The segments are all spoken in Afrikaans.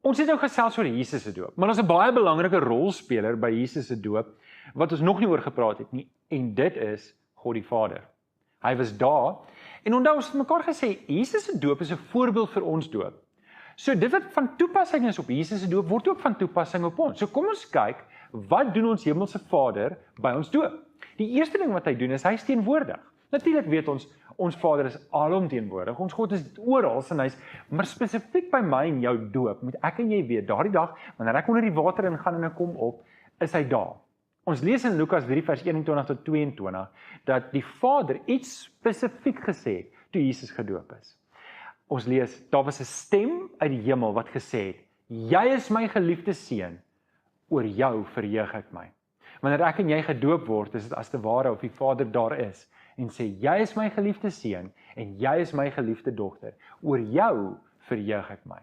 Ons het nou gesels oor Jesus se doop, maar daar's 'n baie belangrike rolspeler by Jesus se doop, wat ons nog nie oor gepraat het nie, en dit is God die Vader. Hy was daar, en onthou ons het mekaar gesê, Jesus se doop is 'n voorbeeld vir ons doop. So dit wat van toepassing is op Jesus se doop, word ook van toepassing op ons. So kom ons kyk, wat doen ons Hemelse Vader by ons doop? Die eerste ding wat hy doen is, hy is teenwoordig. Natuurlik weet ons Vader is alomteenwoordig, ons God is oral en hy's, maar spesifiek by my en jou doop, moet ek en jy weet, daardie dag, wanneer ek onder die water ingaan en ek kom op, is hy daar. Ons lees in Lukas 3 vers 21 tot 22, dat die Vader iets spesifiek gesê het, toe Jesus gedoop is. Ons lees, daar was 'n stem uit die hemel wat gesê het, jy is my geliefde seun, oor jou verheug ek my. Wanneer ek en jy gedoop word, is dit as te ware of die Vader daar is, en sê, jy is my geliefde seun, en jy is my geliefde dogter, oor jou verheug ek my.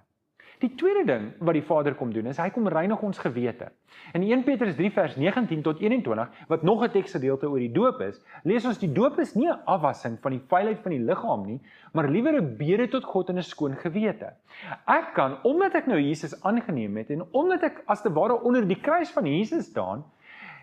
Die tweede ding wat die Vader kom doen, is hy kom reinig ons gewete. In 1 Petrus 3 vers 19 tot 21, wat nog 'n teksgedeelte oor die doop is, lees ons die doop is nie 'n afwassing van die vuilheid van die liggaam nie, maar liewer 'n bede tot God en 'n skoon gewete. Ek kan, omdat ek nou Jesus aangeneem het, en omdat ek as te ware onder die kruis van Jesus staan,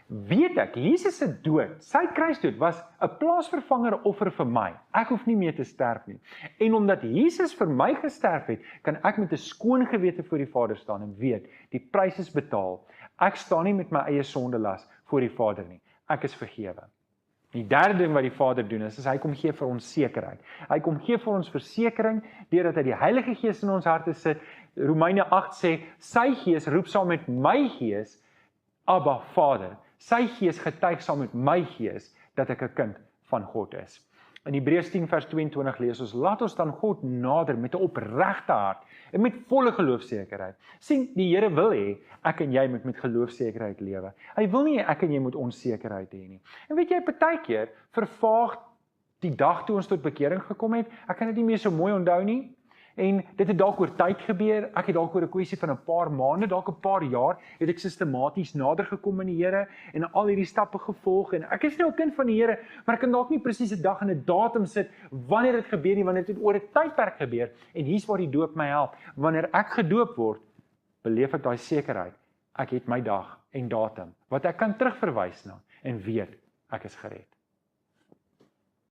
weet ek, Jesus se dood, sy kruisdood was 'n plaasvervanger offer vir my. Ek hoef nie meer te sterf nie. En omdat Jesus vir my gesterf het, kan ek met 'n skoon gewete voor die Vader staan en weet, die prys is betaal. Ek staan nie met my eie sondelas voor die Vader nie. Ek is vergewe. Die derde ding wat die Vader doen is hy kom gee vir ons sekerheid. Hy kom gee vir ons versekering, deurdat hy die Heilige Gees in ons harte sit. Romeine 8 sê, sy Gees roep saam met my gees, Abba, Vader. Sy Gees getuig saam met my gees, dat ek 'n kind van God is. In Hebreërs 10 vers 22 lees ons, laat ons dan God nader met 'n opregte hart, en met volle geloofsekerheid. Sien, die Here wil hê, ek en jy moet met geloofsekerheid lewe. Hy wil nie ek en jy moet onsekerheid hê nie. En weet jy, partykeer vervaag die dag toe ons tot bekering gekom het, ek kan dit nie meer so mooi onthou nie, en dit het dalk oor tyd gebeur, ek het dalk oor 'n kwessie van 'n paar maande, dalk 'n paar jaar, het ek sistematies nader gekom in die Here, en al hierdie stappe gevolg, en ek is nou 'n kind van die Here, maar ek kan dalk nie presies 'n dag en 'n datum sit, wanneer dit gebeur nie, wanneer dit oor 'n tydperk gebeur, en hier's waar die doop my help. Wanneer ek gedoop word, beleef ek daai sekerheid, ek het my dag en datum, wat ek kan terugverwys na, en weet, ek is gered.